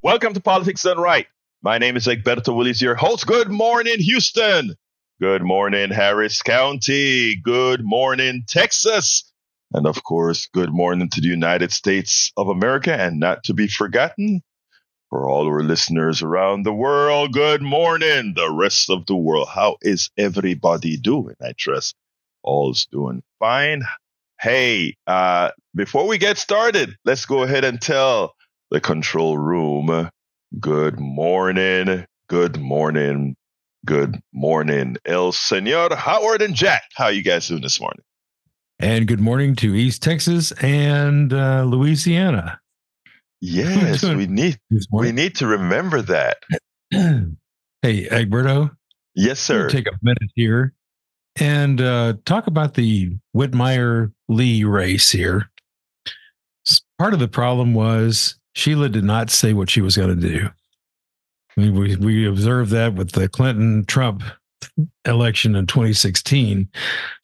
Welcome to Politics Done Right. My name is Egberto Willis, your host. Good morning, Houston. Good morning, Harris County. Good morning, Texas. And of course, good morning to the United States of America. And not to be forgotten, for all our listeners around the world, good morning, the rest of the world. How is everybody doing? I trust all's doing fine. Hey, before we get started, let's go ahead and tell the control room, good morning, good morning, good morning. El Senor Howard and Jack, how you guys doing this morning? And good morning to East Texas and Louisiana. Yes, we need to remember that. Hey, Egberto. Yes, sir. Take a minute here and talk about the Whitmire-Lee race here. Part of the problem was Sheila did not say what she was going to do. I mean, we observed that with the Clinton-Trump election in 2016.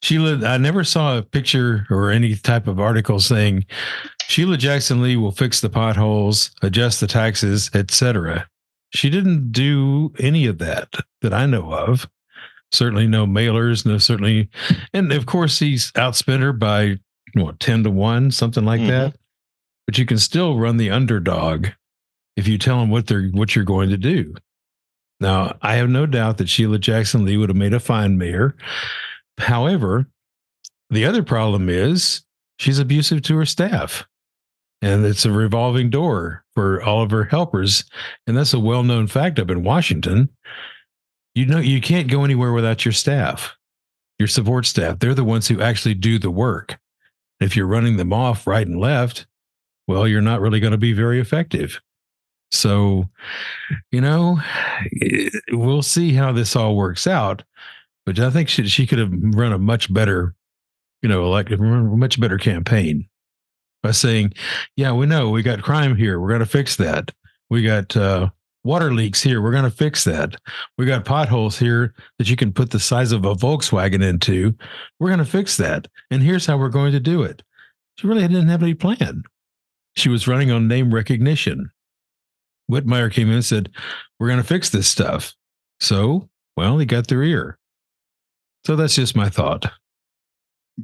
Sheila, I never saw a picture or any type of article saying Sheila Jackson Lee will fix the potholes, adjust the taxes, etc. She didn't do any of that I know of. Certainly no mailers, certainly. And of course, he's outspent her by 10-1, something like that. But you can still run the underdog if you tell them what you're going to do. Now, I have no doubt that Sheila Jackson Lee would have made a fine mayor. However, the other problem is she's abusive to her staff. And it's a revolving door for all of her helpers. And that's a well-known fact up in Washington. You can't go anywhere without your staff, your support staff. They're the ones who actually do the work. If you're running them off right and left, well, you're not really going to be very effective. So, we'll see how this all works out. But I think she could have run a much better, much better campaign by saying, yeah, we know we got crime here. We're going to fix that. We got water leaks here. We're going to fix that. We got potholes here that you can put the size of a Volkswagen into. We're going to fix that. And here's how we're going to do it. She really didn't have any plan. She was running on name recognition. Whitmire came in and said, we're going to fix this stuff. So, well, he got their ear. So that's just my thought.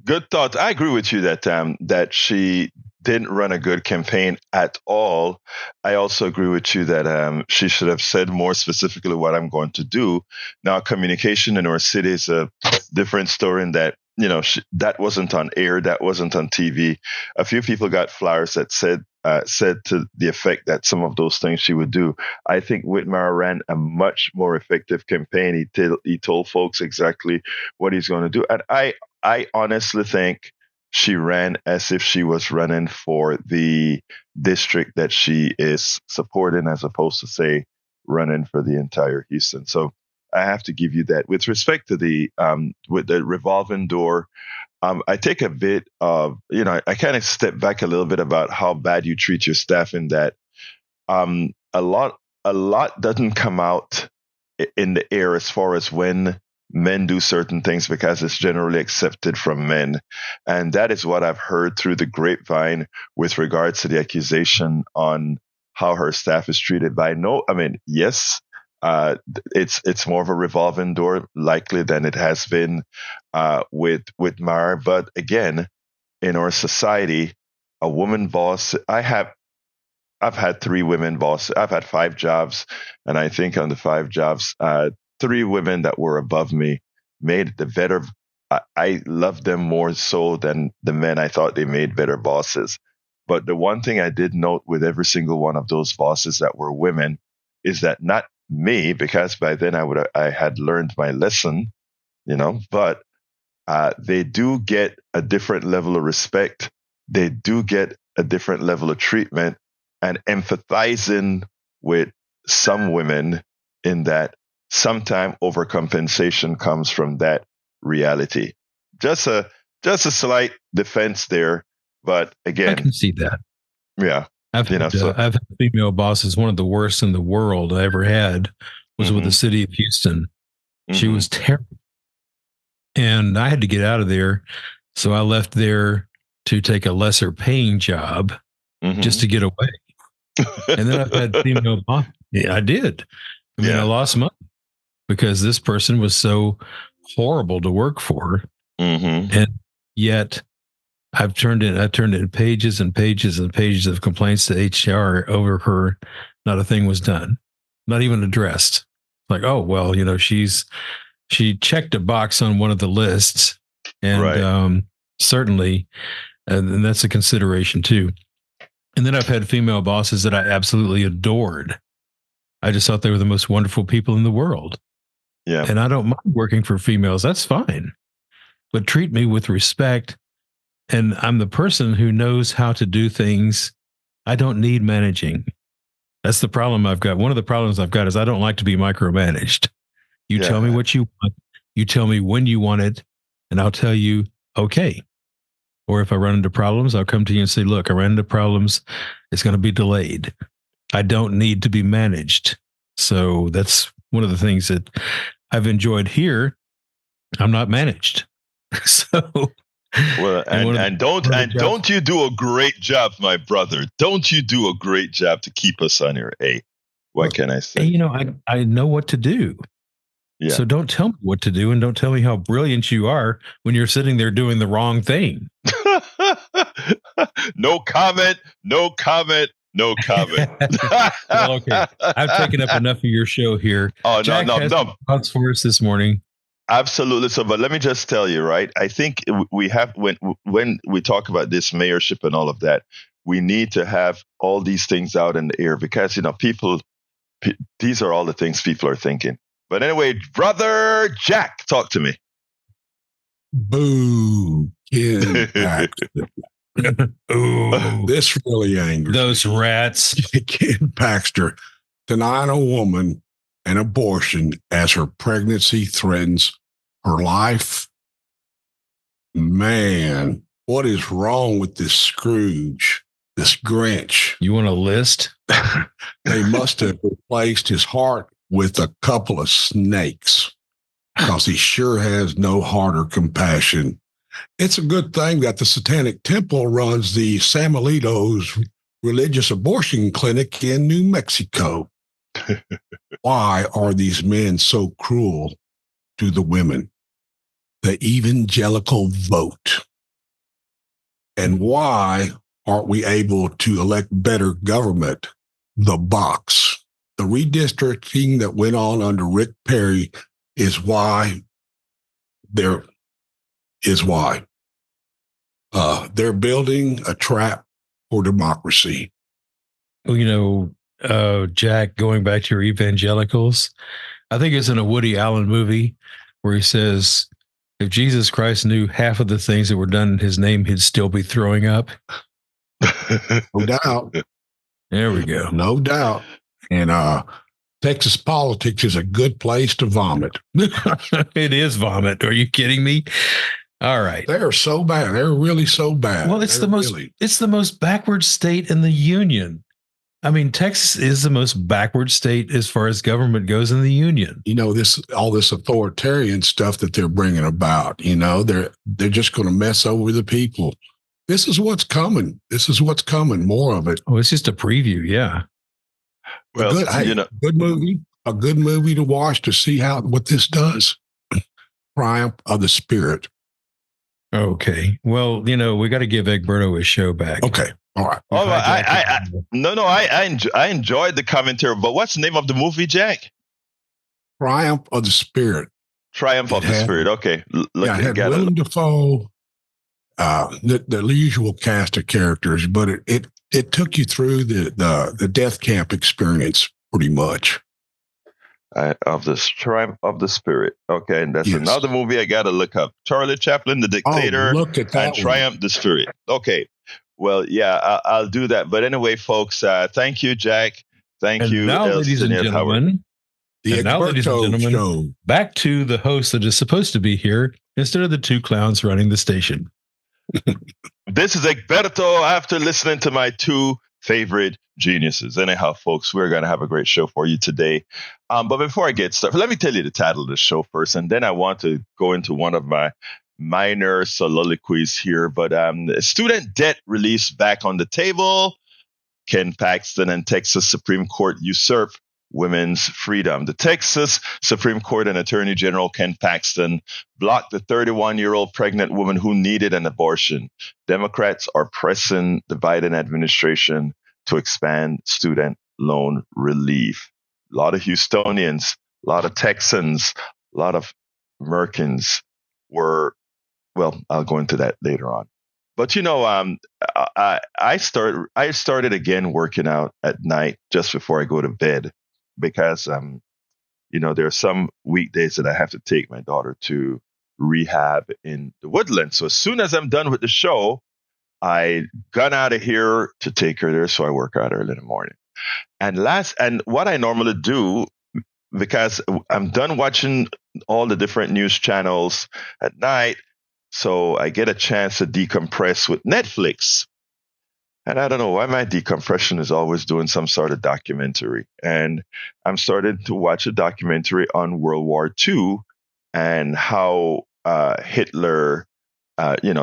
Good thought. I agree with you that she didn't run a good campaign at all. I also agree with you that she should have said more specifically what I'm going to do. Now, communication in our city is a different story in that, that wasn't on air, that wasn't on TV. A few people got flyers that said to the effect that some of those things she would do. I think Whitmire ran a much more effective campaign. He told folks exactly what he's going to do. And I honestly think she ran as if she was running for the district that she is supporting, as opposed to, say, running for the entire Houston. So I have to give you that. With respect to with the revolving door, I take a bit of, I kind of step back a little bit about how bad you treat your staff, in that a lot doesn't come out in the air as far as when men do certain things, because it's generally accepted from men. And that is what I've heard through the grapevine with regards to the accusation on how her staff is treated. Yes, it's more of a revolving door likely than it has been with Whitmire. But again, in our society, a woman boss, I've had 3 women bosses. I've had 5 jobs, and I think on the 5 jobs, 3 women that were above me made the better. I loved them more so than the men. I thought they made better bosses. But the one thing I did note with every single one of those bosses that were women is that not me, because by then I had learned my lesson, but they do get a different level of respect. They do get a different level of treatment, and empathizing with some women, in that sometimes overcompensation comes from that reality. Just a slight defense there, but again, I can see that. Yeah. I've had female bosses. One of the worst in the world I ever had was with the city of Houston. She was terrible. And I had to get out of there. So I left there to take a lesser paying job just to get away. And then I've had female boss. Yeah, I did. I mean, I lost money because this person was so horrible to work for. And yet I've turned in pages and pages and pages of complaints to HR over her. Not a thing was done, not even addressed. Like, oh, well, she checked a box on one of the lists, and certainly, and that's a consideration too. And then I've had female bosses that I absolutely adored. I just thought they were the most wonderful people in the world. Yeah. And I don't mind working for females. That's fine. But treat me with respect. And I'm the person who knows how to do things. I don't need managing. That's the problem I've got. One of the problems I've got is I don't like to be micromanaged. You tell me what you want. You tell me when you want it, and I'll tell you, okay. Or if I run into problems, I'll come to you and say, look, I ran into problems. It's going to be delayed. I don't need to be managed. So that's one of the things that I've enjoyed here. I'm not managed. So, well, and don't you do a great job, my brother? Don't you do a great job to keep us on your A? What can I say? I know what to do. Yeah. So don't tell me what to do, and don't tell me how brilliant you are when you're sitting there doing the wrong thing. No comment. No comment. No comment. Well, okay. I've taken up enough of your show here. Oh, Jack has thoughts for us this morning. Absolutely. So, but let me just tell you, right? I think we have, when we talk about this mayorship and all of that, we need to have all these things out in the air because, these are all the things people are thinking. But anyway, brother Jack, talk to me. Boo, Ken Paxton. This really angers those rats. Ken Paxton denying a woman an abortion as her pregnancy threatens her life. Man, what is wrong with this Scrooge, this Grinch? You want a list? They must have replaced his heart with a couple of snakes because he sure has no heart or compassion. It's a good thing that the Satanic Temple runs the Samuelitos religious abortion clinic in New Mexico. Why are these men so cruel to the women? The evangelical vote. And why aren't we able to elect better government? The box. The redistricting that went on under Rick Perry is why they're building a trap for democracy. Well, Jack, going back to your evangelicals, I think it's in a Woody Allen movie where he says, if Jesus Christ knew half of the things that were done in his name, he'd still be throwing up. No doubt. There we go. No doubt. And Texas politics is a good place to vomit. It is vomit. Are you kidding me? All right. They're so bad. They're really so bad. Well, it's the most backward state in the union. I mean, Texas is the most backward state as far as government goes in the union. All this authoritarian stuff that they're bringing about, they're just going to mess over the people. This is what's coming. More of it. Oh, it's just a preview. Yeah. Well, good movie, a good movie to watch to see what this does. Triumph of the Spirit. Okay. Well, we got to give Egberto his show back. Okay. All right. Oh, I enjoyed the commentary, but what's the name of the movie, Jack? Triumph of the Spirit. Triumph of the Spirit. Okay. It had Willem Dafoe, the usual cast of characters, but it took you through the death camp experience pretty much. Of the Triumph of the Spirit. Okay, and that's another movie I got to look up. Charlie Chaplin, the Dictator, look at that and Triumph the Spirit. Okay, well, yeah, I'll do that. But anyway, folks, thank you, Jack. Thank you, now, ladies and gentlemen. Show. Back to the host that is supposed to be here instead of the two clowns running the station. This is Egberto after listening to my two favorite geniuses. Anyhow, folks, we're going to have a great show for you today. But before I get started, let me tell you the title of the show first, and then I want to go into one of my minor soliloquies here. But student debt relief back on the table. Ken Paxton and Texas Supreme Court usurp women's freedom. The Texas Supreme Court and Attorney General Ken Paxton blocked the 31-year-old pregnant woman who needed an abortion. Democrats are pressing the Biden administration to expand student loan relief. A lot of Houstonians, a lot of Texans, a lot of Americans were, well, I'll go into that later on. But I started again working out at night just before I go to bed because there are some weekdays that I have to take my daughter to rehab in the Woodlands. So as soon as I'm done with the show, I gun out of here to take her there. So I work out early in the morning. And what I normally do, because I'm done watching all the different news channels at night, so I get a chance to decompress with Netflix. And I don't know why my decompression is always doing some sort of documentary. And I'm starting to watch a documentary on World War II and how Hitler,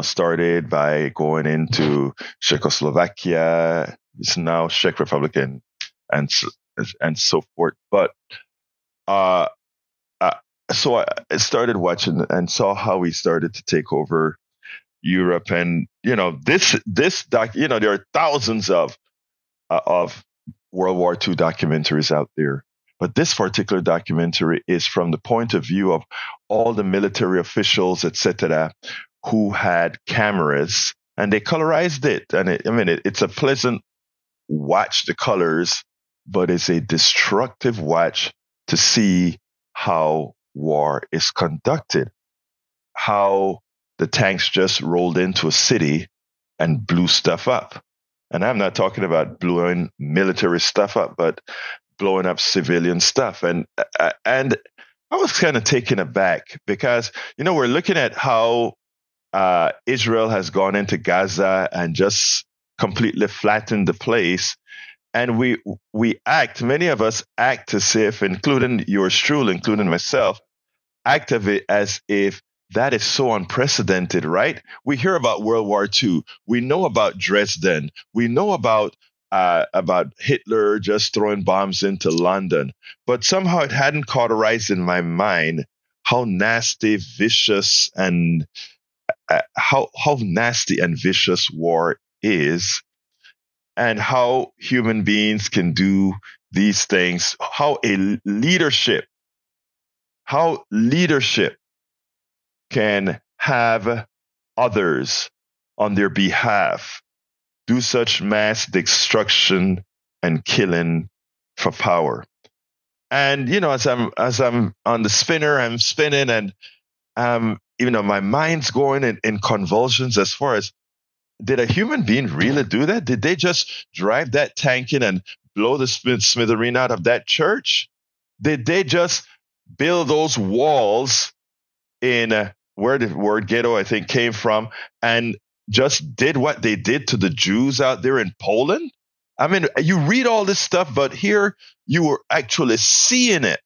started by going into Czechoslovakia. It's now Czech Republic and so forth. But so I started watching and saw how he started to take over Europe. And, this there are thousands of World War II documentaries out there. But this particular documentary is from the point of view of all the military officials, etc., who had cameras and they colorized it. And it's a pleasant watch, the colors, but it's a destructive watch to see how war is conducted, how the tanks just rolled into a city and blew stuff up. And I'm not talking about blowing military stuff up, but blowing up civilian stuff. And I was kind of taken aback because, we're looking at how Israel has gone into Gaza and just completely flattened the place. And many of us act as if, including yours truly, including myself, act of it as if that is so unprecedented, right? We hear about World War II. We know about Dresden. We know about Hitler just throwing bombs into London. But somehow it hadn't cauterized in my mind how nasty, vicious, and how nasty and vicious war is, and how human beings can do these things, how leadership can have others on their behalf do such mass destruction and killing for power. And as I'm on the spinner, I'm spinning, and my mind's going in convulsions as far as, did a human being really do that? Did they just drive that tank in and blow the smithereen out of that church? Did they just build those walls in where the word ghetto, I think, came from, and just did what they did to the Jews out there in Poland? You read all this stuff, but here you were actually seeing it,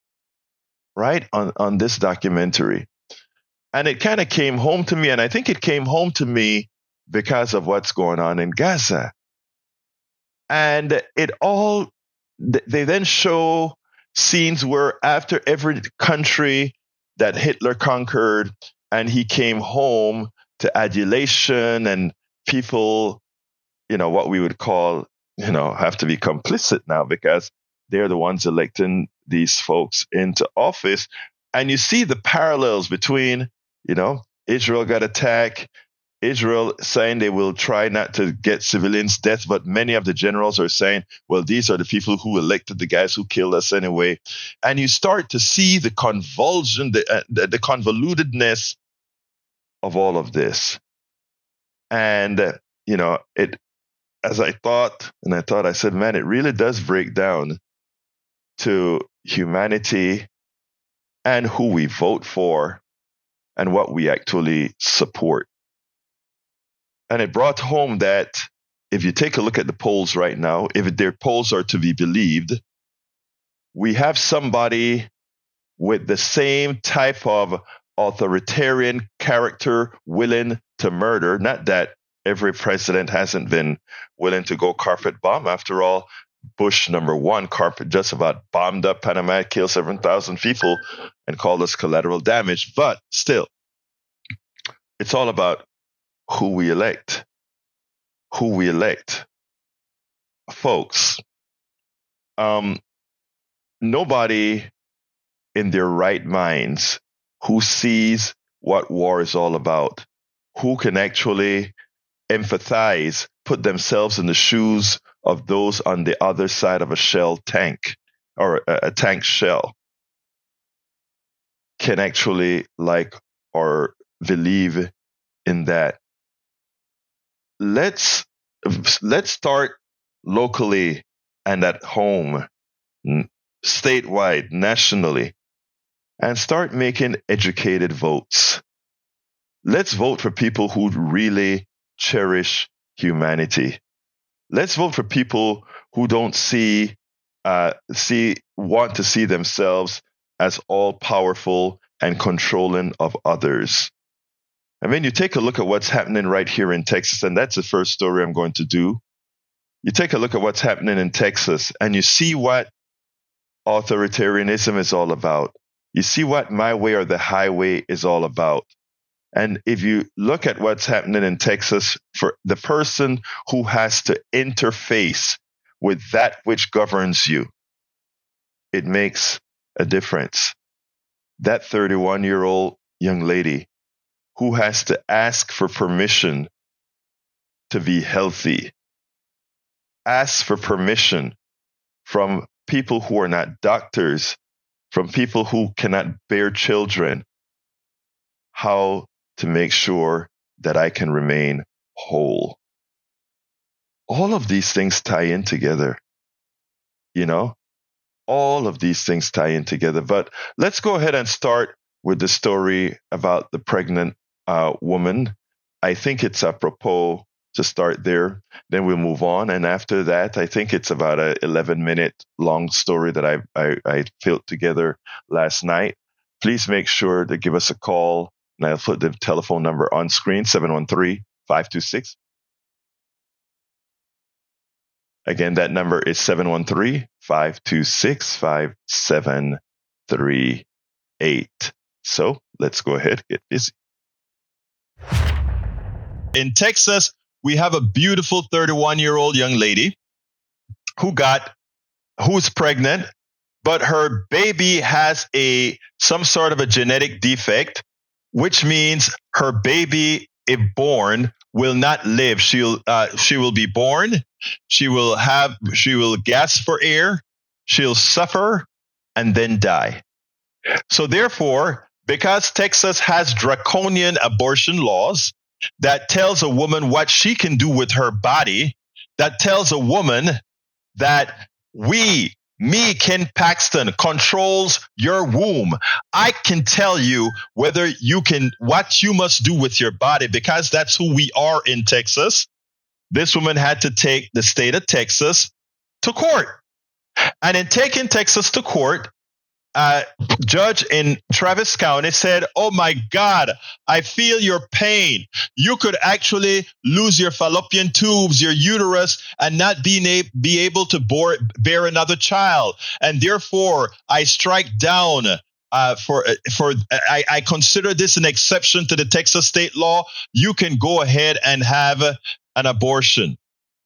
right, on this documentary. And it kind of came home to me, and I think it came home to me because of what's going on in Gaza. And they then show scenes where after every country that Hitler conquered and he came home to adulation, and people, what we would call, have to be complicit now because they're the ones electing these folks into office. And you see the parallels between, Israel got attacked, Israel saying they will try not to get civilians' deaths, but many of the generals are saying, well, these are the people who elected the guys who killed us anyway. And you start to see the convulsion, the convolutedness of all of this. And, as I thought, I said, man, it really does break down to humanity and who we vote for and what we actually support. And it brought home that if you take a look at the polls right now, if their polls are to be believed, we have somebody with the same type of authoritarian character willing to murder. Not that every president hasn't been willing to go carpet bomb. After all, Bush #1 carpet just about bombed up Panama, killed 7,000 people, and called us collateral damage. But still, it's all about who we elect. Who we elect. Folks, nobody in their right minds who sees what war is all about, who can actually empathize, put themselves in the shoes of those on the other side of a shell tank or a tank shell, can actually like or believe in that. Let's start locally and at home, statewide, nationally, and start making educated votes. Let's vote for people who really cherish humanity. Let's vote for people who don't want to see themselves as all powerful and controlling of others. I mean, you take a look at what's happening right here in Texas, and that's the first story I'm going to do. You take a look at what's happening in Texas, and you see what authoritarianism is all about. You see what my way or the highway is all about. And if you look at what's happening in Texas, for the person who has to interface with that which governs you, it makes a difference. That 31-year-old young lady who has to ask for permission to be healthy, ask for permission from people who are not doctors, from people who cannot bear children, how to make sure that I can remain whole. All of these things tie in together, all of these things tie in together. But let's go ahead and start with the story about the pregnant woman. I think it's apropos to start there. Then we'll move on. And after that, I think it's about a 11-minute long story that I filled together last night. Please make sure to give us a call. And I'll put the telephone number on screen, 713-526. Again, that number is 713-526-5738. So let's go ahead, get busy. In Texas, we have a beautiful 31-year-old young lady who's pregnant, but her baby has some sort of a genetic defect, which means her baby, if born, will not live. She will be born. She will gasp for air. She'll suffer and then die. So therefore, because Texas has draconian abortion laws that tells a woman what she can do with her body, that tells a woman that Ken Paxton, controls your womb. I can tell you what you must do with your body, because that's who we are in Texas. This woman had to take the state of Texas to court. And in taking Texas to court, judge in Travis County said, "Oh my God, I feel your pain. You could actually lose your fallopian tubes, your uterus, and not be able to bear another child. And therefore, I strike down I consider this an exception to the Texas state law. You can go ahead and have an abortion."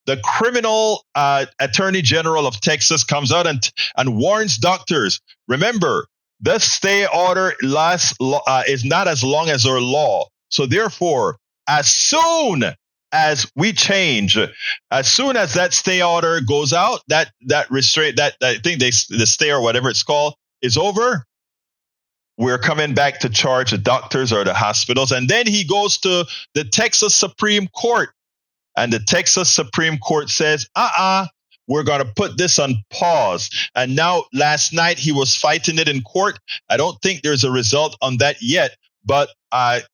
The criminal attorney general of Texas comes out and warns doctors. Remember, the stay order is not as long as our law. So therefore, as soon as we change, as soon as that stay order goes out, that restraint, the stay or whatever it's called is over, we're coming back to charge the doctors or the hospitals. And then he goes to the Texas Supreme Court. And the Texas Supreme Court says, we're going to put this on pause. And now last night he was fighting it in court. I don't think there's a result on that yet. But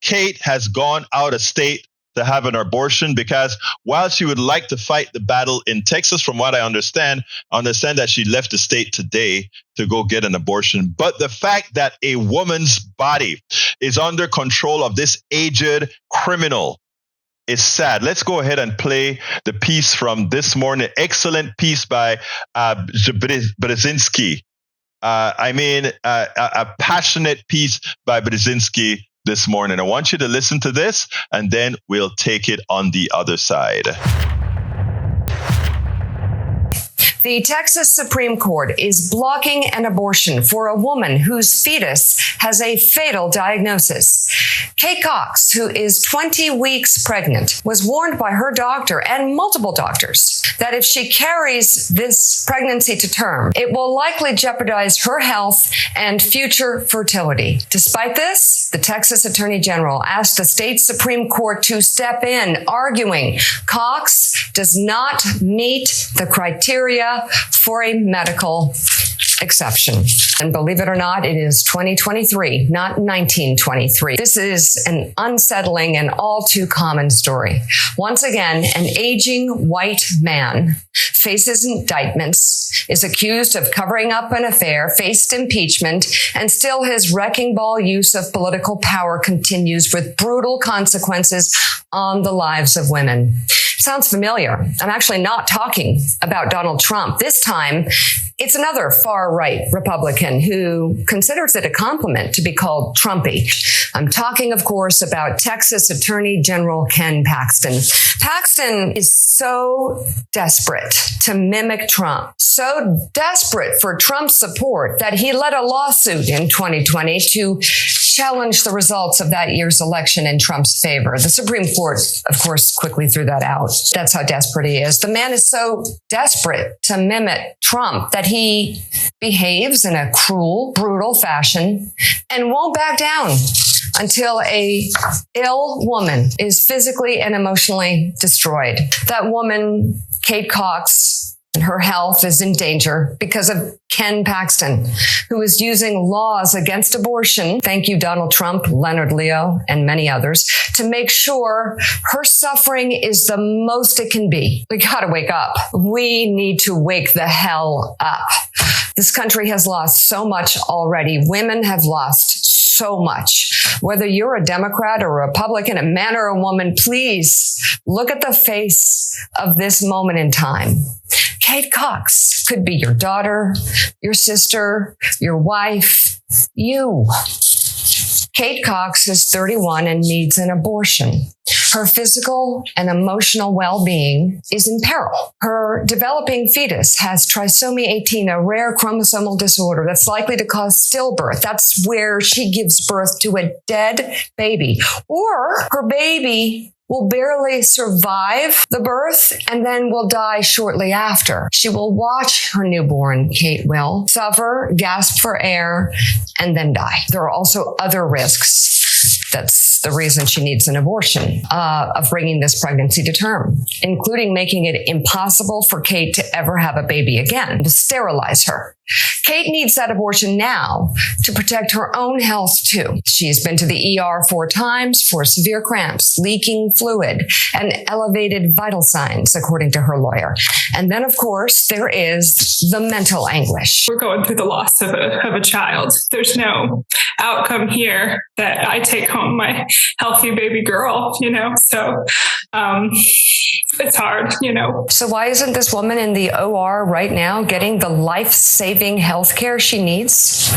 Kate has gone out of state to have an abortion, because while she would like to fight the battle in Texas, from what I understand that she left the state today to go get an abortion. But the fact that a woman's body is under control of this aged criminal is sad. Let's go ahead and play the piece from this morning. Excellent piece by Brzezinski. A passionate piece by Brzezinski this morning. I want you to listen to this, and then we'll take it on the other side. The Texas Supreme Court is blocking an abortion for a woman whose fetus has a fatal diagnosis. Kate Cox, who is 20 weeks pregnant, was warned by her doctor and multiple doctors that if she carries this pregnancy to term, it will likely jeopardize her health and future fertility. Despite this, the Texas Attorney General asked the state Supreme Court to step in, arguing Cox does not meet the criteria for a medical exception. And believe it or not, it is 2023, not 1923. This is an unsettling and all too common story. Once again, an aging white man faces indictments, is accused of covering up an affair, faced impeachment, and still his wrecking ball use of political power continues with brutal consequences on the lives of women. Sounds familiar. I'm actually not talking about Donald Trump. This time, it's another far-right Republican who considers it a compliment to be called Trumpy. I'm talking, of course, about Texas Attorney General Ken Paxton. Paxton is so desperate to mimic Trump, so desperate for Trump's support that he led a lawsuit in 2020 to challenge the results of that year's election in Trump's favor. The Supreme Court, of course, quickly threw that out. That's how desperate he is. The man is so desperate to mimic Trump that he behaves in a cruel, brutal fashion and won't back down until a ill woman is physically and emotionally destroyed. That woman, Kate Cox, and her health is in danger because of Ken Paxton, who is using laws against abortion, thank you, Donald Trump, Leonard Leo, and many others, to make sure her suffering is the most it can be. We gotta wake up. We need to wake the hell up. This country has lost so much already. Women have lost so much. Whether you're a Democrat or a Republican, a man or a woman, please look at the face of this moment in time. Kate Cox could be your daughter, your sister, your wife, you. Kate Cox is 31 and needs an abortion. Her physical and emotional well-being is in peril. Her developing fetus has trisomy 18, a rare chromosomal disorder that's likely to cause stillbirth. That's where she gives birth to a dead baby. Or her baby will barely survive the birth and then will die shortly after. She will watch her newborn, Kate will, suffer, gasp for air, and then die. There are also other risks. That's the reason she needs an abortion, of bringing this pregnancy to term, including making it impossible for Kate to ever have a baby again, to sterilize her. Kate needs that abortion now to protect her own health too. She's been to the ER 4 times for severe cramps, leaking fluid, and elevated vital signs, according to her lawyer. And then, of course, there is the mental anguish. We're going through the loss of a child. There's no outcome here that I take home my healthy baby girl, so it's hard, So why isn't this woman in the OR right now getting the life-saving health care she needs?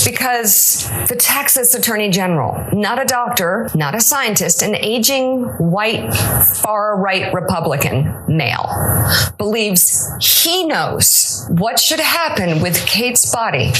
Because the Texas Attorney General, not a doctor, not a scientist, an aging white far-right Republican male, believes he knows what should happen with Kate's body.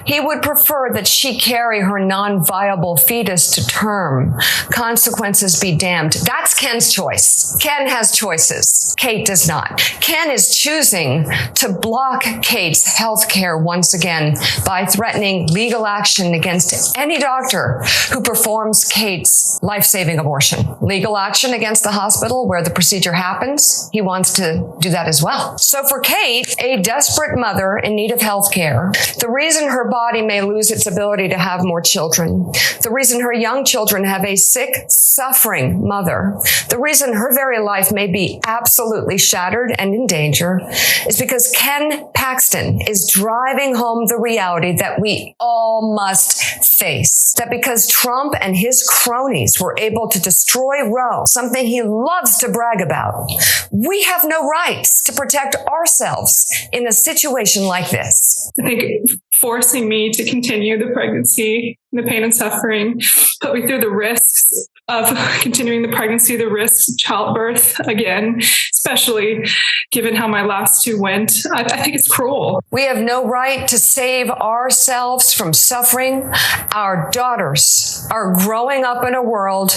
He would prefer that she carry her non-viable fetus to term, consequences be damned. That's Ken's choice. Ken has choices. Kate does not. Ken is choosing to block Kate's health care once again by threatening legal action against any doctor who performs Kate's life-saving abortion. Legal action against the hospital where the procedure happens. He wants to do that as well. So for Kate, a desperate mother in need of health care, the reason her body may lose its ability to have more children, the reason her young children have a sick, suffering mother, the reason her very life may be absolutely shattered and in danger is because Ken Paxton is driving home the reality that that we all must face. That because Trump and his cronies were able to destroy Roe, something he loves to brag about, we have no rights to protect ourselves in a situation like this. I think forcing me to continue the pregnancy, the pain and suffering, put me through the risks of continuing the pregnancy, the risks of childbirth again, especially given how my last two went. I think it's cruel. We have no right to save ourselves from suffering. Our daughters are growing up in a world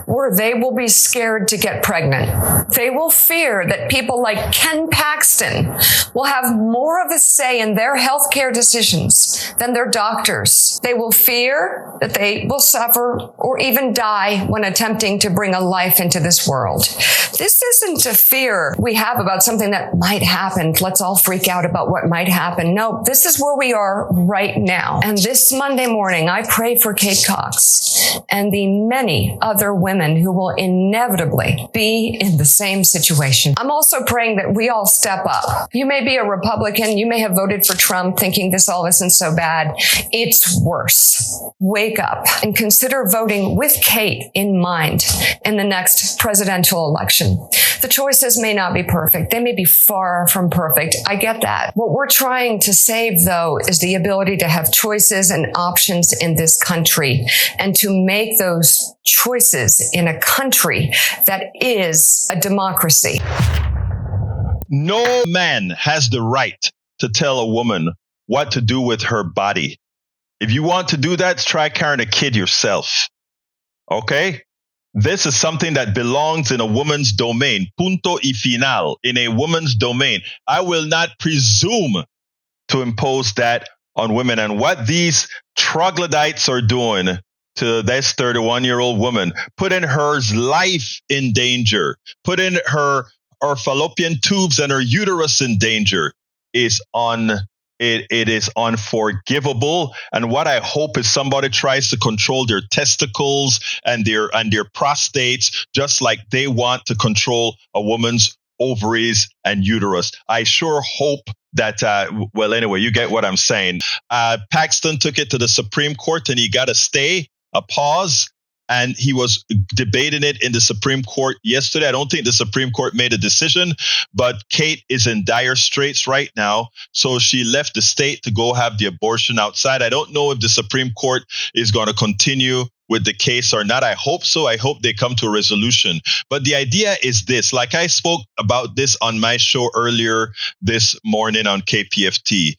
where they will be scared to get pregnant. They will fear that people like Ken Paxton will have more of a say in their healthcare decisions than their doctors. They will fear that they will suffer or even die when attempting to bring a life into this world. This isn't a fear we have about something that might happen. Let's all freak out about what might happen. No, this is where we are right now. And this Monday morning, I pray for Kate Cox and the many other women who will inevitably be in the same situation. I'm also praying that we all step up. You may be a Republican. You may have voted for Trump thinking this all isn't so bad. It's worse. Wake up and consider voting with Kate in mind in the next presidential election. The choices may not be perfect. They may be far from perfect. I get that. What we're trying to save, though, is the ability to have choices and options in this country and to make those choices in a country that is a democracy. No man has the right to tell a woman what to do with her body. If you want to do that, try carrying a kid yourself. Okay? This is something that belongs in a woman's domain. Punto y final. In a woman's domain. I will not presume to impose that on women. And what these troglodytes are doing to this 31-year-old woman, putting her life in danger, putting her fallopian tubes and her uterus in danger is It is unforgivable. And what I hope is somebody tries to control their testicles and their prostates, just like they want to control a woman's ovaries and uterus. I sure hope that, well, anyway, you get what I'm saying. Paxton took it to the Supreme Court and he got a stay, a pause. And he was debating it in the Supreme Court yesterday. I don't think the Supreme Court made a decision, but Kate is in dire straits right now. So she left the state to go have the abortion outside. I don't know if the Supreme Court is going to continue with the case or not. I hope so. I hope they come to a resolution. But the idea is this, like I spoke about this on my show earlier this morning on KPFT.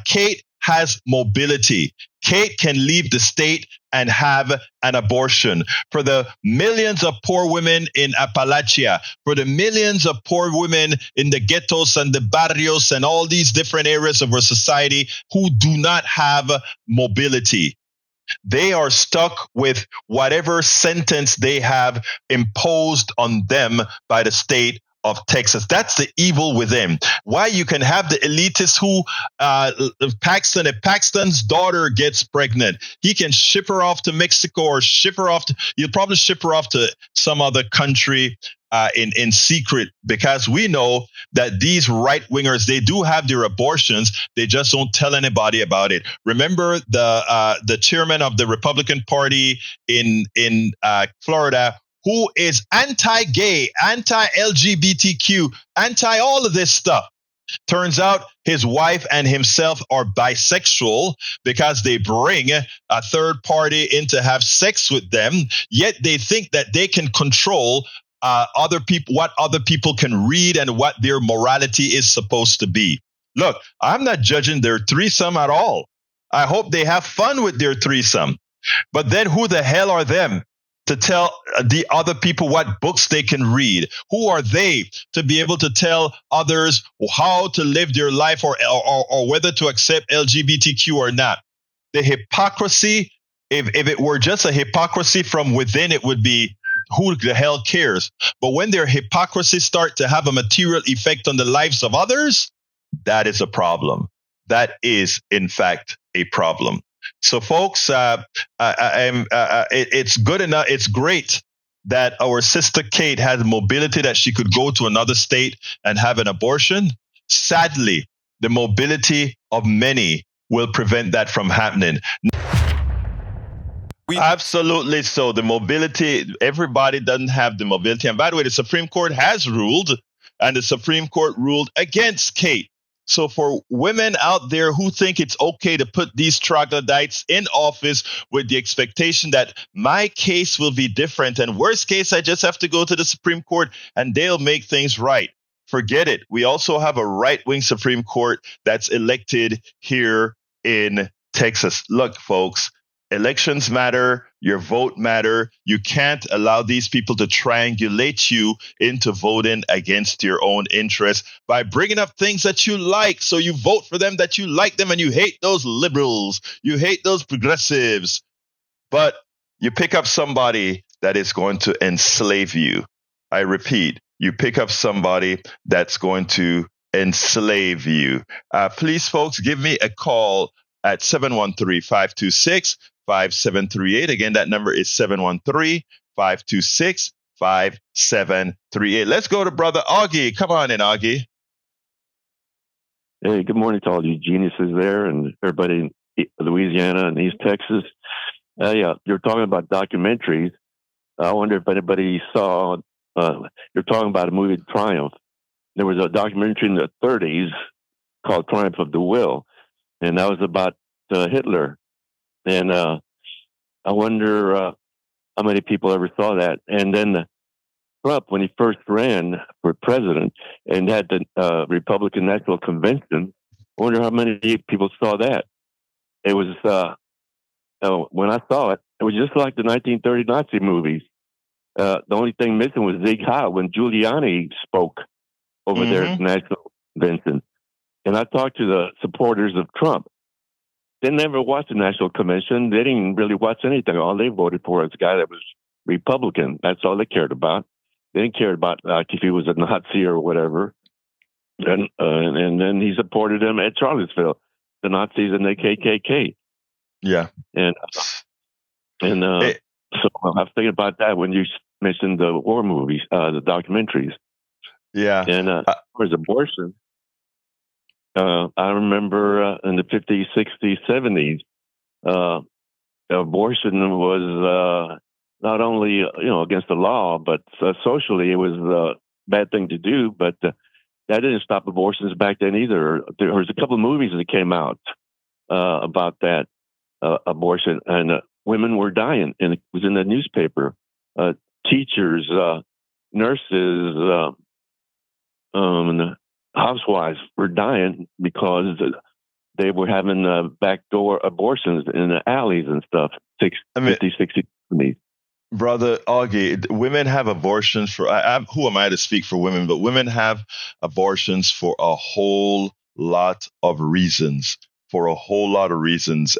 Kate has mobility. Kate can leave the state and have an abortion. For the millions of poor women in Appalachia, for the millions of poor women in the ghettos and the barrios and all these different areas of our society who do not have mobility, they are stuck with whatever sentence they have imposed on them by the state of Texas. That's the evil within. Why you can have the elitists who, if Paxton's daughter gets pregnant, he can ship her off to Mexico or he'll probably ship her off to some other country in secret, because we know that these right-wingers, they do have their abortions. They just don't tell anybody about it. Remember the chairman of the Republican Party in Florida, who is anti-gay, anti-LGBTQ, anti all of this stuff. Turns out his wife and himself are bisexual because they bring a third party in to have sex with them, yet they think that they can control other people, what other people can read and what their morality is supposed to be. Look, I'm not judging their threesome at all. I hope they have fun with their threesome. But then who the hell are them to tell the other people what books they can read? Who are they to be able to tell others how to live their life or whether to accept LGBTQ or not? The hypocrisy, if it were just a hypocrisy from within, it would be, who the hell cares? But when their hypocrisy start to have a material effect on the lives of others, that is a problem. That is, in fact, a problem. So, folks, it's good enough. It's great that our sister Kate had mobility, that she could go to another state and have an abortion. Sadly, the mobility of many will prevent that from happening. Absolutely so. The mobility, everybody doesn't have the mobility. And by the way, the Supreme Court has ruled, and the Supreme Court ruled against Kate. So for women out there who think it's okay to put these troglodytes in office with the expectation that my case will be different, and worst case, I just have to go to the Supreme Court and they'll make things right. Forget it. We also have a right-wing Supreme Court that's elected here in Texas. Look, folks, elections matter. Your vote matter. You can't allow these people to triangulate you into voting against your own interests by bringing up things that you like. So you vote for them, that you like them, and you hate those liberals. You hate those progressives. But you pick up somebody that is going to enslave you. I repeat, you pick up somebody that's going to enslave you. Please, folks, give me a call at 713-526-5738. Again, that number is 713-526-5738. Let's go to Brother Augie. Come on in, Augie. Hey, good morning to all you geniuses there and everybody in Louisiana and East Texas. Yeah, you're talking about documentaries. I wonder if anybody saw, you're talking about a movie, Triumph. There was a documentary in the 30s called Triumph of the Will, and that was about Hitler. And I wonder how many people ever saw that. And then Trump, when he first ran for president and had the Republican National Convention, I wonder how many people saw that. It was, when I saw it, it was just like the 1930 Nazi movies. The only thing missing was Zig Heil when Giuliani spoke over there at the National Convention. And I talked to the supporters of Trump. They never watched the National Convention. They didn't really watch anything. All they voted for was a guy that was Republican. That's all they cared about. They didn't care about if he was a Nazi or whatever. And then he supported him at Charlottesville, the Nazis and the KKK. Yeah. And so I was thinking about that when you mentioned the war movies, the documentaries. Yeah. And as far as abortion, I remember in the 50s, 60s, 70s, abortion was not only against the law, but socially it was a bad thing to do. But that didn't stop abortions back then either. There was a couple of movies that came out about that abortion, and women were dying, and it was in the newspaper. Teachers, nurses, housewives were dying because they were having backdoor abortions in the alleys and stuff, 50, 60, 70s. Brother Augie, women have abortions for, who am I to speak for women, but women have abortions for a whole lot of reasons,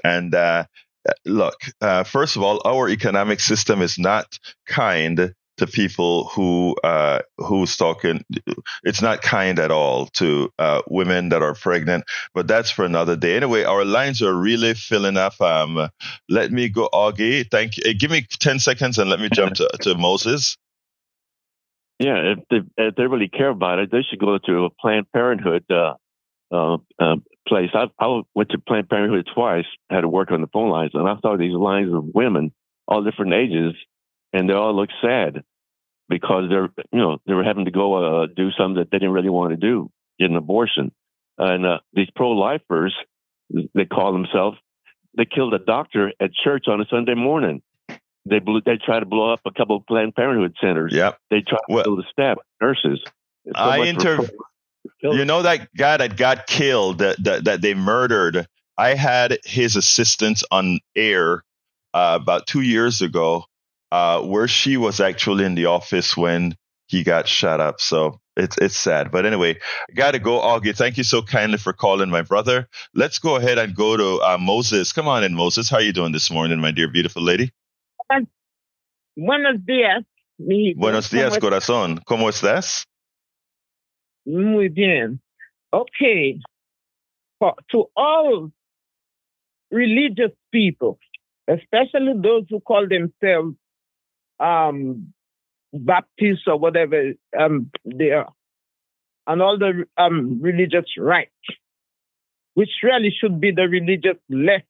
And look, first of all, our economic system is not kind to people who's talking. It's not kind at all to women that are pregnant, but that's for another day. Anyway, our lines are really filling up. Let me go, Augie. Thank you. Give me 10 seconds and let me jump to Moses. Yeah, if they really care about it, they should go to a Planned Parenthood place. I went to Planned Parenthood twice, had to work on the phone lines, and I saw these lines of women, all different ages, and they all look sad because they were having to go do something that they didn't really want to do, get an abortion. And these pro-lifers, they call themselves, they killed a doctor at church on a Sunday morning. They tried to blow up a couple of Planned Parenthood centers. Yep. They tried to kill the staff, nurses. You know that guy that got killed, that they murdered? I had his assistant on air about 2 years ago, where she was actually in the office when he got shot up. So it's sad. But anyway, I got to go, Augie. Thank you so kindly for calling, my brother. Let's go ahead and go to Moses. Come on in, Moses. How are you doing this morning, my dear, beautiful lady? Buenos días. Buenos días, corazón. ¿Cómo estás? Muy bien. Okay. To all religious people, especially those who call themselves Baptists or whatever they are, and all the religious rights, which really should be the religious left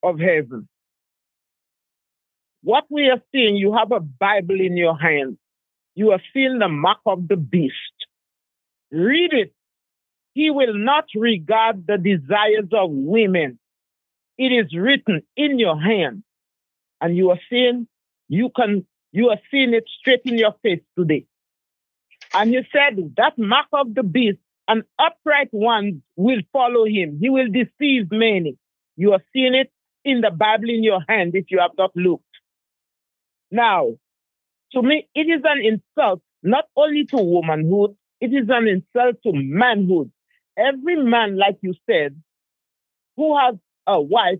of heaven. What we are seeing, you have a Bible in your hand. You are seeing the mark of the beast. Read it. He will not regard the desires of women. It is written in your hand. And you are seeing, you are seeing it straight in your face today. And he said, that mark of the beast, an upright one will follow him. He will deceive many. You are seeing it in the Bible in your hand if you have not looked. Now, to me, it is an insult not only to womanhood, it is an insult to manhood. Every man, like you said, who has a wife,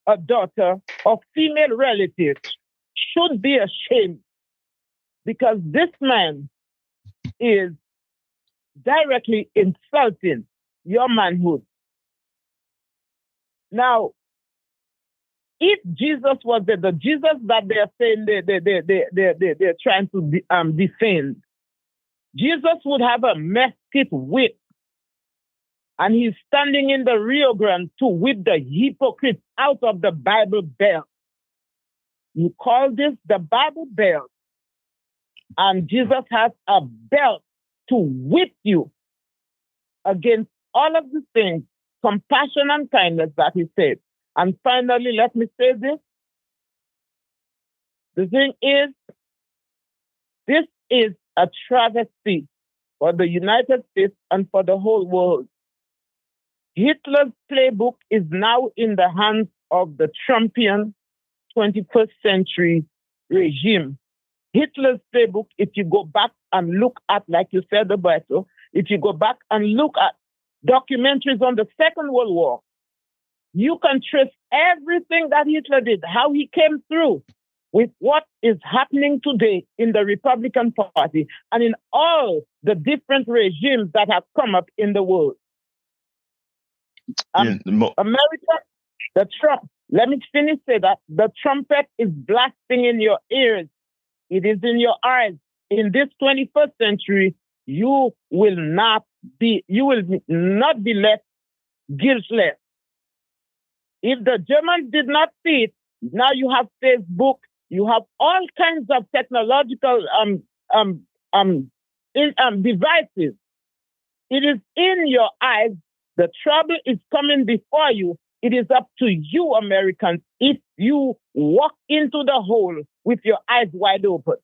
a daughter, or female relatives should be ashamed, because this man is directly insulting your manhood. Now, if Jesus was the Jesus that they're saying they're trying to defend, Jesus would have a mesquite whip, and he's standing in the Rio Grande to whip the hypocrites out of the Bible Belt. You call this the Bible Belt, and Jesus has a belt to whip you against all of the things, compassion and kindness that he said. And finally, let me say this. The thing is, this is a travesty for the United States and for the whole world. Hitler's playbook is now in the hands of the Trumpian 21st century regime. Hitler's playbook, if you go back and look at, like you said, Roberto, if you go back and look at documentaries on the Second World War, you can trace everything that Hitler did, how he came through with what is happening today in the Republican Party and in all the different regimes that have come up in the world. America, the Trump, let me finish say that the trumpet is blasting in your ears. It is in your eyes. In this 21st century, you will not be left guiltless. If the Germans did not see it, now you have Facebook, you have all kinds of technological devices. It is in your eyes. The trouble is coming before you. It is up to you, Americans, if you walk into the hole with your eyes wide open.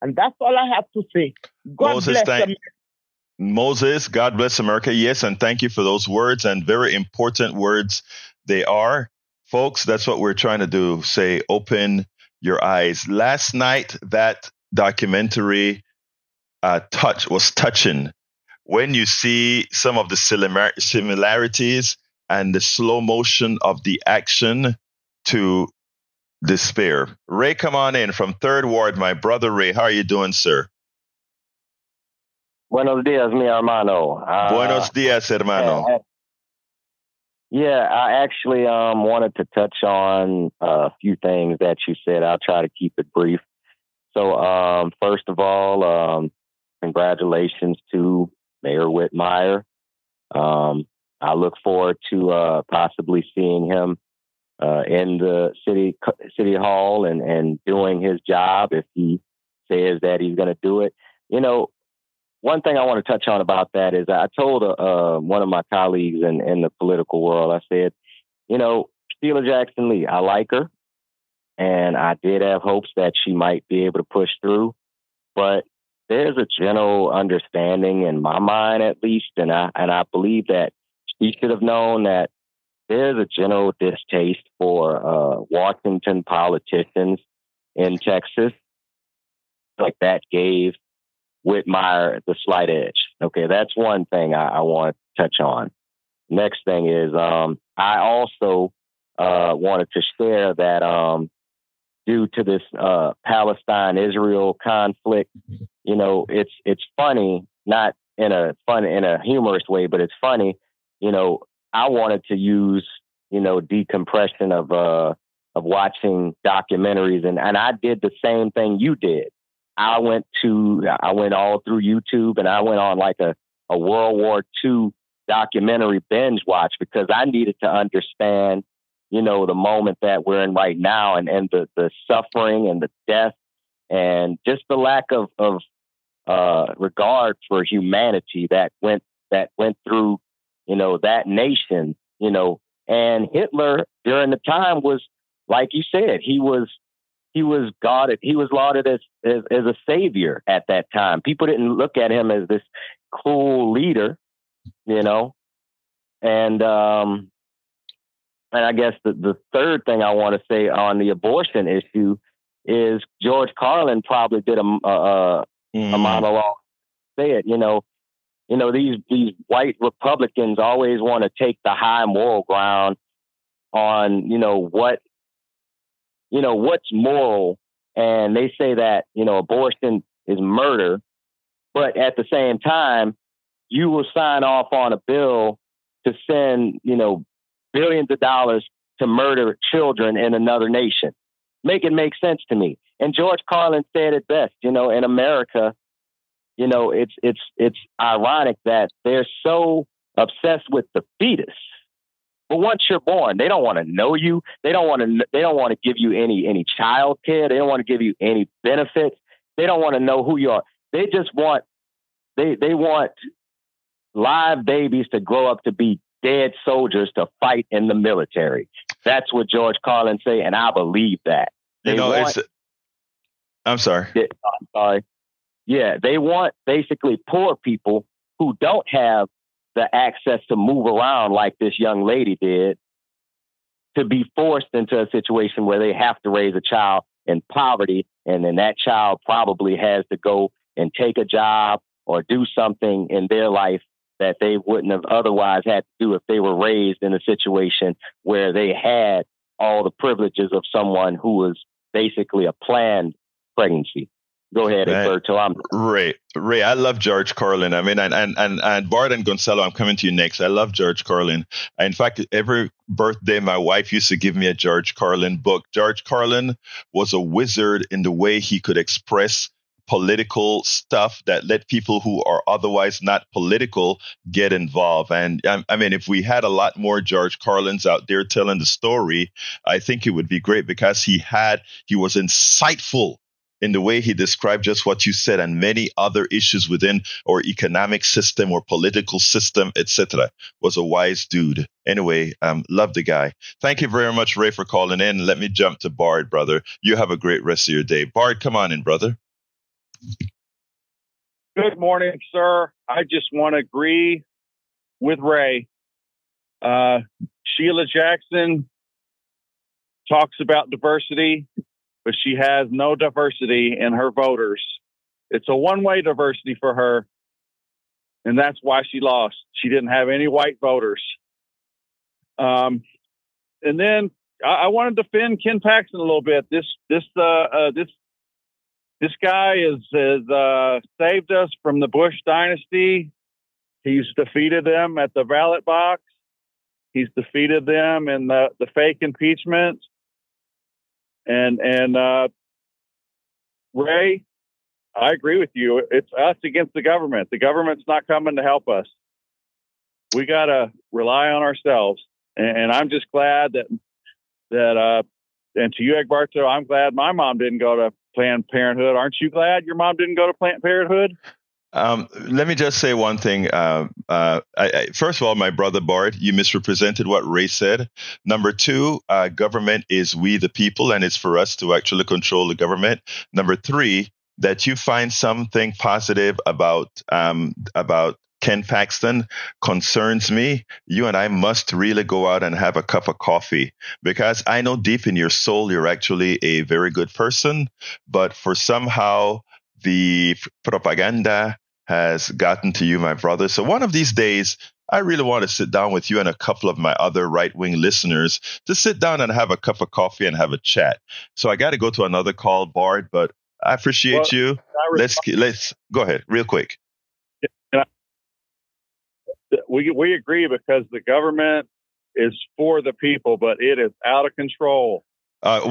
And that's all I have to say. God bless America. Moses, God bless America. Yes, and thank you for those words, and very important words they are. Folks, that's what we're trying to do. Say, open your eyes. Last night, that documentary was touching. When you see some of the similarities and the slow motion of the action to despair. Ray, come on in from Third Ward. My brother Ray, how are you doing, sir? Buenos dias, mi hermano. Buenos dias, hermano. I actually wanted to touch on a few things that you said. I'll try to keep it brief. So, first of all, congratulations to Mayor Whitmire. I look forward to possibly seeing him in the city hall and doing his job if he says that he's going to do it. You know, one thing I want to touch on about that is I told one of my colleagues in the political world, I said, you know, Sheila Jackson Lee, I like her, and I did have hopes that she might be able to push through, but there's a general understanding in my mind, at least, and I believe that she should have known that there's a general distaste for Washington politicians in Texas. Like that gave Whitmire the slight edge. Okay, that's one thing I want to touch on. Next thing is I also wanted to share that due to this Palestine-Israel conflict, you know, it's funny, not in a humorous way, but it's funny. You know, I wanted to use, you know, decompression of watching documentaries, and I did the same thing you did. I went all through YouTube, and I went on like a World War II documentary binge watch because I needed to understand, the moment that we're in right now and the suffering and the death and just the lack of regard for humanity that went through, that nation, and Hitler during the time was, like you said, he was lauded as a savior at that time. People didn't look at him as this cool leader, and I guess the third thing I want to say on the abortion issue is George Carlin probably did a monologue. Say it, these white Republicans always want to take the high moral ground on, what's moral. And they say that, abortion is murder. But at the same time, you will sign off on a bill to send, billions of dollars to murder children in another nation. Make it make sense to me. And George Carlin said it best, in America, it's ironic that they're so obsessed with the fetus. But once you're born, they don't want to know you. They don't want to give you any child care. They don't want to give you any benefits. They don't want to know who you are. They just want they want live babies to grow up to be dead soldiers to fight in the military. That's what George Carlin say, and I believe that. I'm sorry. I'm sorry. Yeah, they want basically poor people who don't have the access to move around like this young lady did to be forced into a situation where they have to raise a child in poverty, and then that child probably has to go and take a job or do something in their life that they wouldn't have otherwise had to do if they were raised in a situation where they had all the privileges of someone who was basically a planned pregnancy. Go ahead, Egberto. Ray, I love George Carlin. I mean, and Bart and Gonzalo, I'm coming to you next. I love George Carlin. In fact, every birthday, my wife used to give me a George Carlin book. George Carlin was a wizard in the way he could express political stuff that let people who are otherwise not political get involved. And I mean, if we had a lot more George Carlins out there telling the story, I think it would be great because he was insightful in the way he described just what you said and many other issues within our economic system or political system, etc. Was a wise dude. Anyway, love the guy. Thank you very much, Ray, for calling in. Let me jump to Bard, brother. You have a great rest of your day. Bard, come on in, brother. Good morning, sir. I just want to agree with Ray. Sheila Jackson talks about diversity, but she has no diversity in her voters. It's a one-way diversity for her, and that's why she lost. She didn't have any white voters. And then I want to defend Ken Paxton a little bit. This guy has saved us from the Bush dynasty. He's defeated them at the ballot box. He's defeated them in the fake impeachment. And Ray, I agree with you. It's us against the government. The government's not coming to help us. We got to rely on ourselves. And I'm just glad that and to you, Egberto, I'm glad my mom didn't go to Planned Parenthood. Aren't you glad your mom didn't go to Planned Parenthood? Let me just say one thing. First of all, my brother Bart, you misrepresented what Ray said. Number two, government is we the people, and it's for us to actually control the government. Number three, that you find something positive about Ken Paxton concerns me. You and I must really go out and have a cup of coffee, because I know deep in your soul you're actually a very good person, but for somehow the propaganda has gotten to you, my brother. So one of these days, I really want to sit down with you and a couple of my other right-wing listeners to sit down and have a cup of coffee and have a chat. So I got to go to another call, Bart, but I appreciate you. Let's go ahead real quick. We agree, because the government is for the people, but it is out of control. Bart,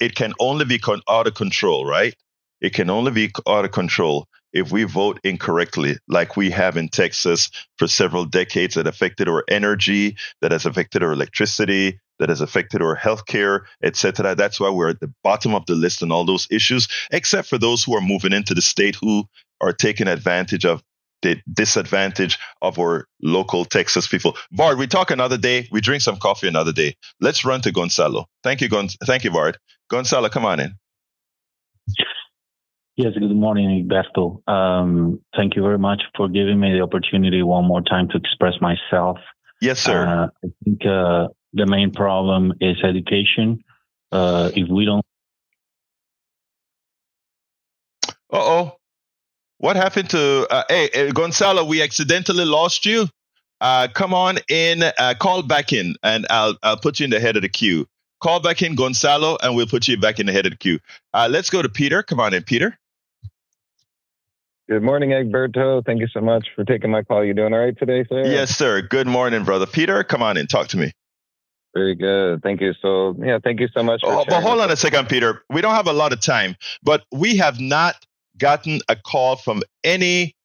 it can only be out of control, right? It can only be out of control if we vote incorrectly, like we have in Texas for several decades, that affected our energy, that has affected our electricity, that has affected our healthcare, etc. That's why we're at the bottom of the list on all those issues, except for those who are moving into the state who are taking advantage of the disadvantage of our local Texas people. Bard, we talk another day. We drink some coffee another day. Let's run to Gonzalo. Thank you, Thank you, Bard. Gonzalo, come on in. Yes, good morning, Egberto. Thank you very much for giving me the opportunity one more time to express myself. Yes, sir. I think the main problem is education. If we don't... What happened to... hey, Gonzalo, we accidentally lost you. Come on in, call back in, and I'll put you in the head of the queue. Call back in, Gonzalo, and we'll put you back in the head of the queue. Let's go to Peter. Come on in, Peter. Good morning, Egberto. Thank you so much for taking my call. You doing all right today, sir? Yes, sir. Good morning, brother. Peter, come on in. Talk to me. Very good. Thank you. So, thank you so much. But hold on a second, Peter. We don't have a lot of time, but we have not gotten a call from any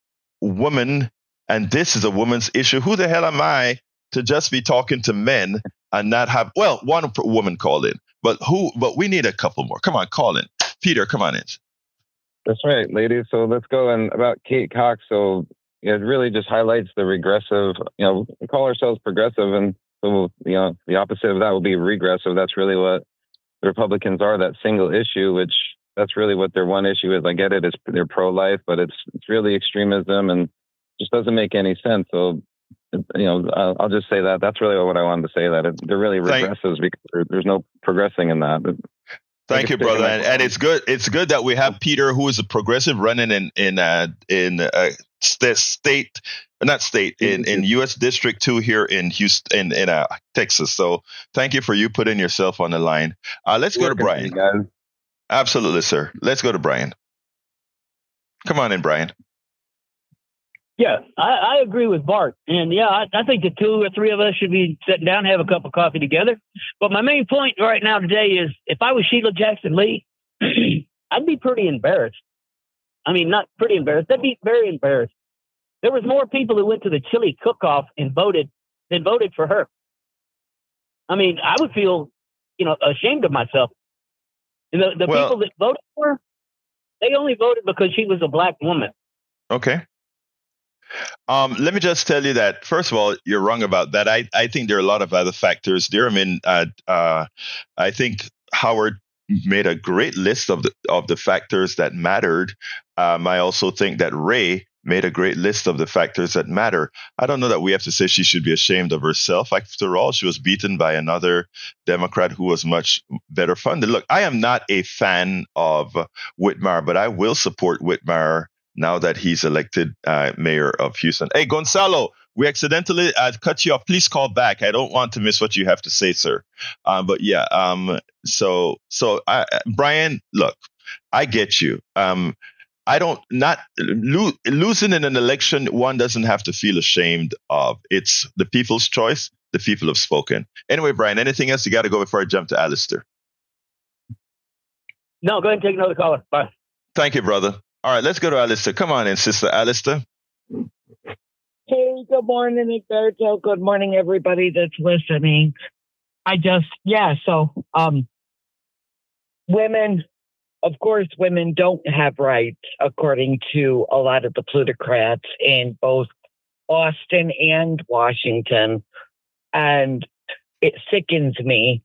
woman, and this is a woman's issue. Who the hell am I to just be talking to men and not have, one woman called in, but we need a couple more. Come on, call in. Peter, come on in. That's right, ladies. So let's go. And about Kate Cox. So it really just highlights the regressive, we call ourselves progressive, and so, the opposite of that will be regressive. That's really what the Republicans are, that single issue, which that's really what their one issue is. I get it. They're pro-life, but it's really extremism and just doesn't make any sense. So, I'll just say that. That's really what I wanted to say, that they're really regressives because there's no progressing in that. Thank you, brother. And it's good. It's good that we have Peter, who is a progressive, running in U.S. District 2 here in Houston, in Texas. So thank you for you putting yourself on the line. Let's go to Brian. Absolutely, sir. Let's go to Brian. Come on in, Brian. Yeah, I agree with Bart. And I think the two or three of us should be sitting down and have a cup of coffee together. But my main point right now today is, if I was Sheila Jackson Lee, I'd be pretty embarrassed. I mean, not pretty embarrassed. I'd be very embarrassed. There was more people who went to the chili cook-off and voted for her. I mean, I would feel, ashamed of myself. And the people that voted for her, they only voted because she was a black woman. Okay. Let me just tell you that, first of all, you're wrong about that. I think there are a lot of other factors there. I mean, I think Howard made a great list of the factors that mattered. I also think that Ray made a great list of the factors that matter. I don't know that we have to say she should be ashamed of herself. After all, she was beaten by another Democrat who was much better funded. Look, I am not a fan of Whitmire, but I will support Whitmire now that he's elected mayor of Houston. Hey, Gonzalo, we accidentally cut you off. Please call back. I don't want to miss what you have to say, sir. Brian, look, I get you. Losing in an election, one doesn't have to feel ashamed of. It's the people's choice. The people have spoken. Anyway, Brian, anything else you got to go before I jump to Alistair? No, go ahead and take another caller. Bye. Thank you, brother. All right, let's go to Alistair. Come on in, Sister Alistair. Hey, good morning, Egberto. Good morning, everybody that's listening. Women, of course, women don't have rights, according to a lot of the plutocrats in both Boston and Washington. And it sickens me.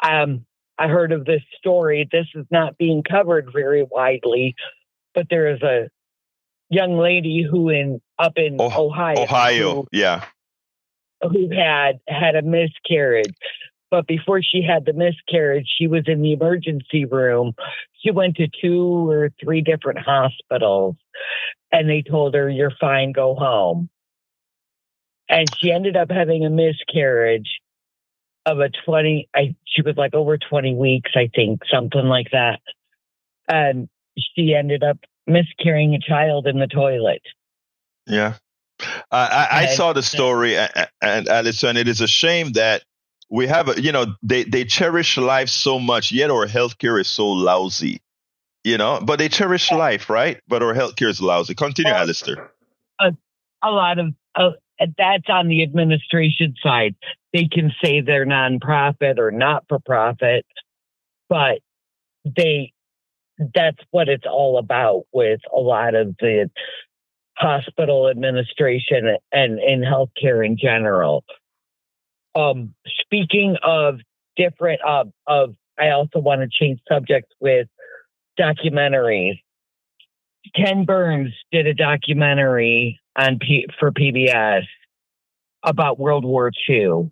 I heard of this story. This is not being covered very widely, but there is a young lady up in Ohio, who had a miscarriage. But before she had the miscarriage, she was in the emergency room. She went to 2 or 3 different hospitals, and they told her, "You're fine, go home." And she ended up having a miscarriage of she was like over 20 weeks, I think, something like that. And she ended up miscarrying a child in the toilet. Yeah. I saw the story, and Alison, it is a shame that we have, they cherish life so much, yet our healthcare is so lousy. but they cherish life, right? But our healthcare is lousy. Continue, Alistair. A lot of that's on the administration side. They can say they're nonprofit or not for profit, but that's what it's all about with a lot of the hospital administration and in healthcare in general. Speaking of different, I also want to change subjects with documentaries. Ken Burns did a documentary for PBS about World War II,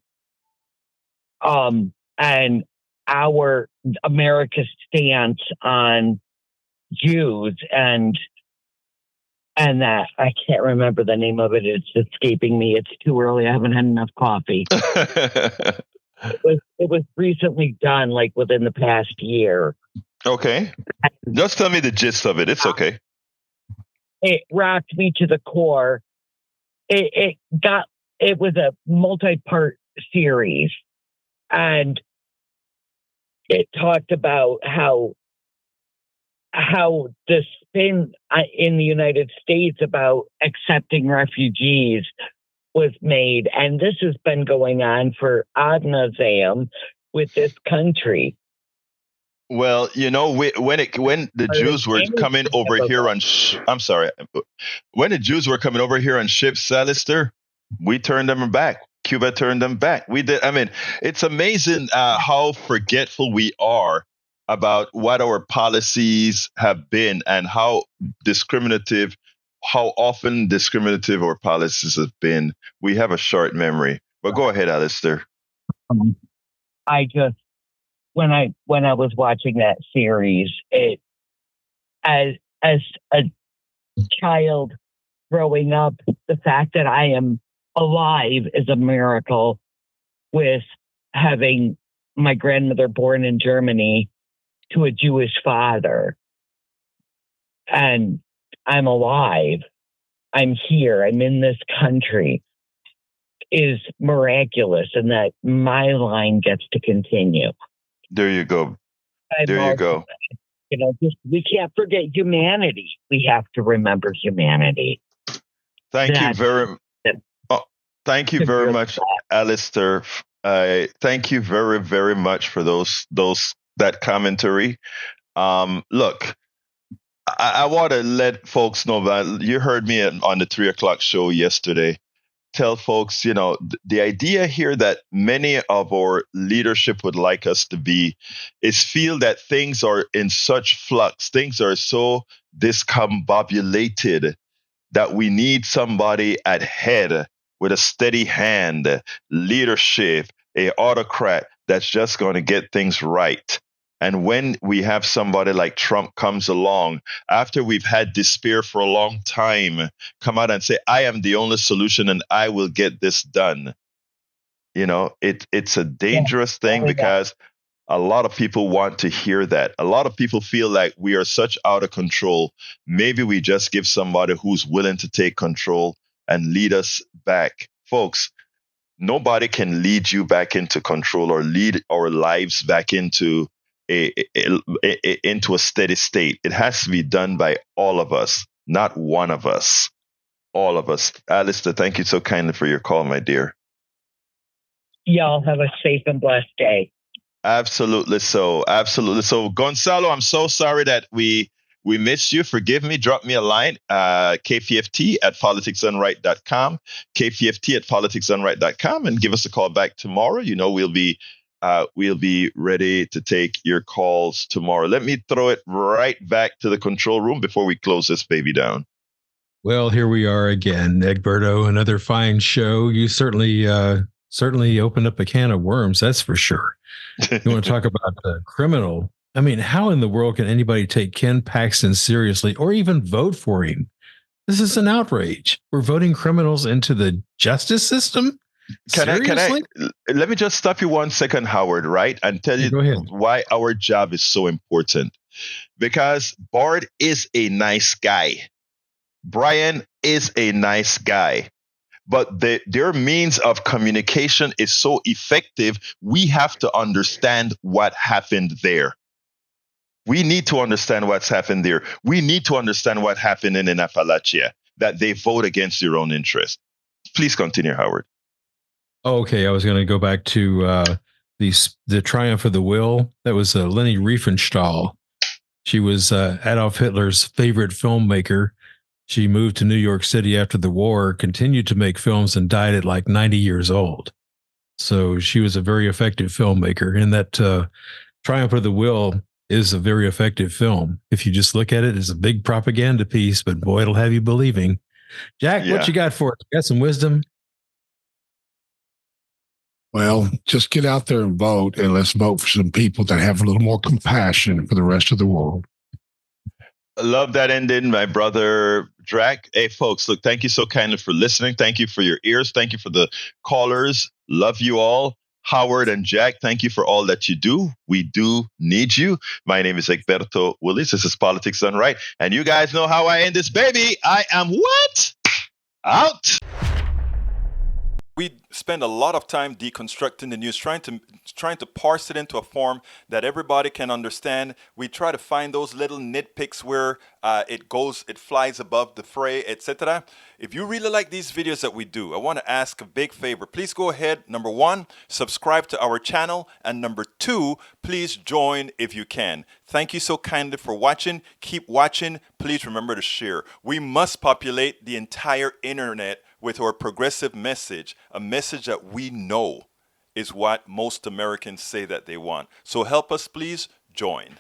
and America's stance on Jews and that I can't remember the name of it. It's escaping me. It's too early. I haven't had enough coffee. It was recently done, like within the past year. Okay. Just tell me the gist of it. It's okay. It rocked me to the core. It was a multi-part series, and it talked about how the spin in the United States about accepting refugees was made, and this has been going on for ad nauseum with this country. Well, when the Jews were coming over here on, when the Jews were coming over here on ships, Alistair, we turned them back. Cuba turned them back. We did. I mean, it's amazing how forgetful we are about what our policies have been and how often discriminative our policies have been. We have a short memory. But go ahead, Alistair. When I was watching that series, it as a child growing up, the fact that I am alive is a miracle, with having my grandmother born in Germany to a Jewish father. And I'm alive. I'm here. I'm in this country. Is miraculous, and that my line gets to continue. There you go. You go. We can't forget humanity. We have to remember humanity. Thank you very much, Alistair. Thank you very, very much for that commentary. Look, I want to let folks know that you heard me on the 3:00 show yesterday. Tell folks, the idea here that many of our leadership would like us to be is feel that things are in such flux, things are so discombobulated that we need somebody at head with a steady hand, leadership, a autocrat that's just going to get things right. And when we have somebody like Trump comes along, after we've had despair for a long time, come out and say, I am the only solution and I will get this done. It's a dangerous thing because a lot of people want to hear that. A lot of people feel like we are such out of control. Maybe we just give somebody who's willing to take control and lead us back. Folks, nobody can lead you back into control or lead our lives back into a steady state. It has to be done by all of us, not one of us. All of us. Alistair, thank you so kindly for your call, my dear. Y'all have a safe and blessed day. Absolutely so. Absolutely so. Gonzalo, I'm so sorry that we missed you. Forgive me. Drop me a line. KPFT@politicsdoneright.com. KPFT@politicsdoneright.com, and give us a call back tomorrow. We'll be ready to take your calls tomorrow. Let me throw it right back to the control room before we close this baby down. Well, here we are again, Egberto. Another fine show. You certainly opened up a can of worms. That's for sure. You want to talk about the criminal? I mean, how in the world can anybody take Ken Paxton seriously or even vote for him? This is an outrage. We're voting criminals into the justice system. Seriously? Let me just stop you 1 second, Howard, right? And tell you why our job is so important. Because Bart is a nice guy. Brian is a nice guy. But their means of communication is so effective, we have to understand what happened there. We need to understand what's happened there. We need to understand what happened in Appalachia, that they vote against their own interests. Please continue, Howard. Okay, I was going to go back to the Triumph of the Will. That was Leni Riefenstahl. She was Adolf Hitler's favorite filmmaker. She moved to New York City after the war, continued to make films, and died at like 90 years old. So she was a very effective filmmaker. And that Triumph of the Will is a very effective film. If you just look at it, it's a big propaganda piece, but boy, it'll have you believing. Jack, what you got for us? You got some wisdom? Well, just get out there and vote, and let's vote for some people that have a little more compassion for the rest of the world. I love that ending, my brother Drac. Hey, folks, look, thank you so kindly for listening. Thank you for your ears. Thank you for the callers. Love you all. Howard and Jack, thank you for all that you do. We do need you. My name is Egberto Willis. This is Politics Done Right. And you guys know how I end this, baby. I am what? Out. We spend a lot of time deconstructing the news, trying to parse it into a form that everybody can understand. We try to find those little nitpicks where it flies above the fray, etc. If you really like these videos that we do, I want to ask a big favor. Please go ahead. Number 1, subscribe to our channel. And number 2, please join if you can. Thank you so kindly for watching. Keep watching. Please remember to share. We must populate the entire internet with our progressive message, a message that we know is what most Americans say that they want. So help us, please join.